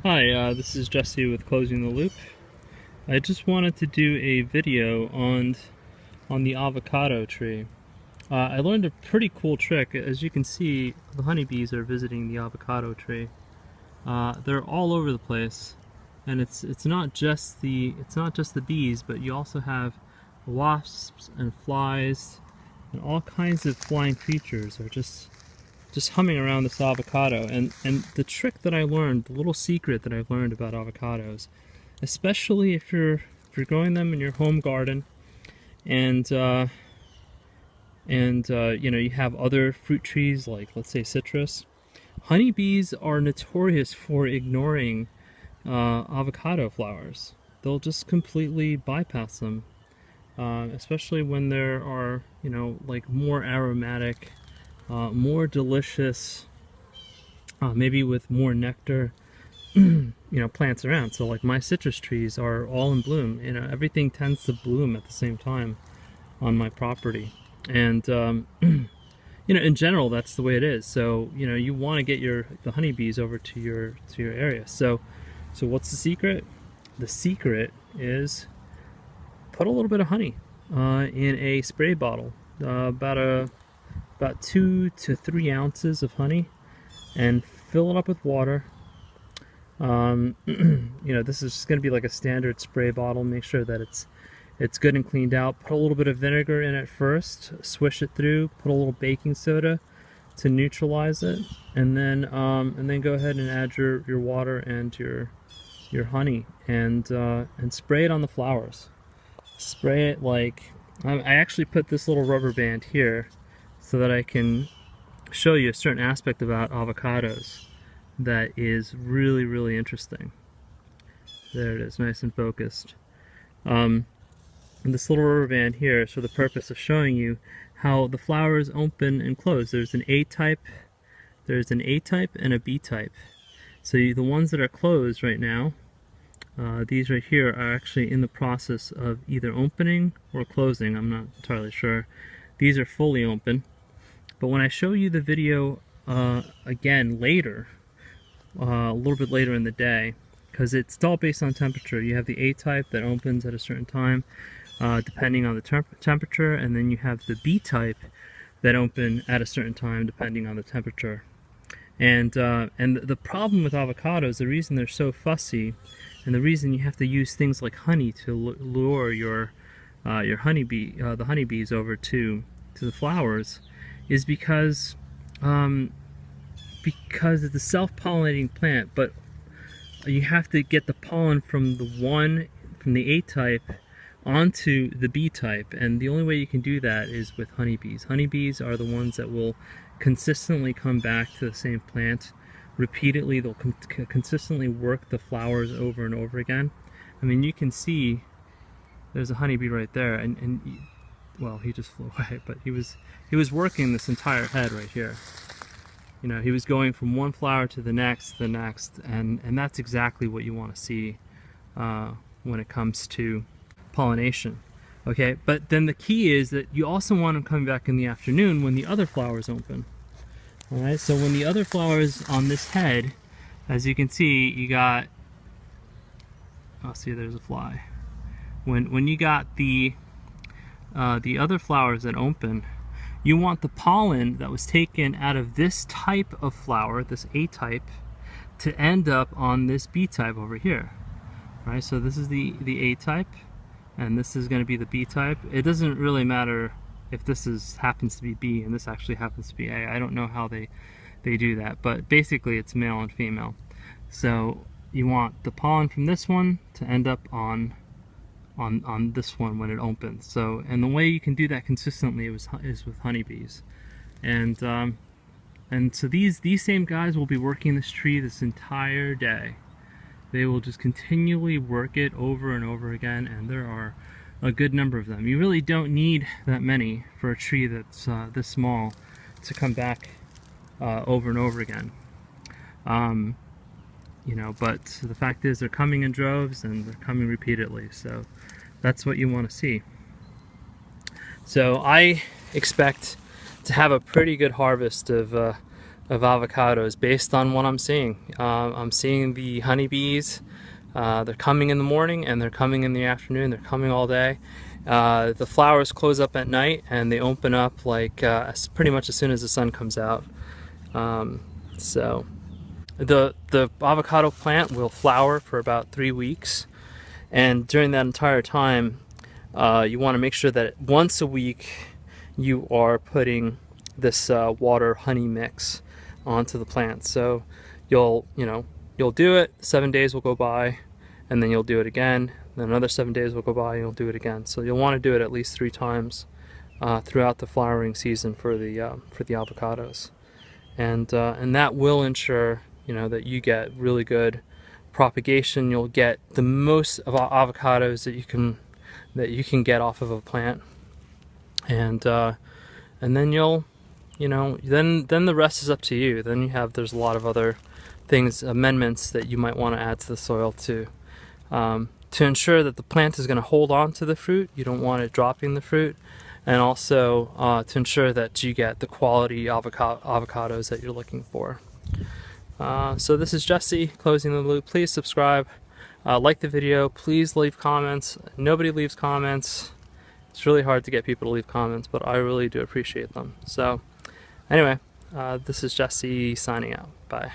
Hi, this is Jesse with Closing the Loop. I just wanted to do a video on the avocado tree. I learned a pretty cool trick. As you can see, the honeybees are visiting the avocado tree. They're all over the place, and it's not just the bees, but you also have wasps and flies and all kinds of flying creatures are just humming around this avocado. And the trick that I learned, the little secret that I've learned about avocados, especially if you're growing them in your home garden, and you know, you have other fruit trees like, let's say, citrus. Honeybees are notorious for ignoring avocado flowers. They'll just completely bypass them, especially when there are, you know, like more aromatic, more delicious, maybe with more nectar, you know, plants around. So like my citrus trees are all in bloom. You know, everything tends to bloom at the same time on my property, and you know, in general, that's the way it is. So you know, you want to get the honeybees over to your area. So what's the secret? The secret is put a little bit of honey in a spray bottle, about 2 to 3 ounces of honey, and fill it up with water. You know, this is just going to be like a standard spray bottle. Make sure that it's good and cleaned out. Put a little bit of vinegar in it first, swish it through, put a little baking soda to neutralize it, and then go ahead and add your water and your honey, and spray it on the flowers. Spray it like, I actually put this little rubber band here so that I can show you a certain aspect about avocados that is really, really interesting. There it is, nice and focused. And this little rubber band here is for the purpose of showing you how the flowers open and close. There's an A type, and a B type. So the ones that are closed right now, these right here, are actually in the process of either opening or closing. I'm not entirely sure. These are fully open. But when I show you the video again later, a little bit later in the day, because it's all based on temperature. You have the A-type that opens at a certain time, depending on the temperature, and then you have the B-type that open at a certain time, depending on the temperature. And the problem with avocados, the reason they're so fussy, and the reason you have to use things like honey to lure your honeybee, the honeybees over to the flowers, is because it's a self-pollinating plant, but you have to get the pollen from the A-type onto the B-type, and the only way you can do that is with honeybees. Honeybees are the ones that will consistently come back to the same plant repeatedly. They'll consistently work the flowers over and over again. I mean, you can see there's a honeybee right there, and well, he just flew away, but he was working this entire head right here. You know, he was going from one flower to the next, and that's exactly what you want to see when it comes to pollination. Okay, but then the key is that you also want them coming back in the afternoon when the other flowers open. All right, so when the other flowers on this head, as you can see, you got, oh, see, there's a fly. When you got the other flowers that open, you want the pollen that was taken out of this type of flower, this A-type, to end up on this B-type over here. Right, so this is the A-type, and this is going to be the B-type. It doesn't really matter if this happens to be B and this actually happens to be A. I don't know how they do that, but basically it's male and female. So you want the pollen from this one to end up on this one when it opens. So, and the way you can do that consistently is with honeybees, and so these same guys will be working this tree this entire day. They will just continually work it over and over again, and there are a good number of them. You really don't need that many for a tree that's this small to come back over and over again. You know, but the fact is they're coming in droves and they're coming repeatedly, so that's what you want to see. So I expect to have a pretty good harvest of of avocados based on what I'm seeing. I'm seeing the honeybees. They're coming in the morning and they're coming in the afternoon. They're coming all day. The flowers close up at night and they open up like pretty much as soon as the sun comes out. So the avocado plant will flower for about 3 weeks, and during that entire time you want to make sure that once a week you are putting this water honey mix onto the plant. So you'll do it, 7 days will go by, and then you'll do it again, then another 7 days will go by and you'll do it again. So you'll want to do it at least 3 times throughout the flowering season for the avocados, and that will ensure that you get really good propagation. You'll get the most of avocados that you can get off of a plant, and then you'll then the rest is up to you. Then there's a lot of other things, amendments that you might want to add to the soil to ensure that the plant is going to hold on to the fruit. You don't want it dropping the fruit, and also to ensure that you get the quality avocados that you're looking for. So this is Jesse, closing the loop. Please subscribe, like the video, please leave comments. Nobody leaves comments. It's really hard to get people to leave comments, but I really do appreciate them. So anyway, this is Jesse signing out. Bye.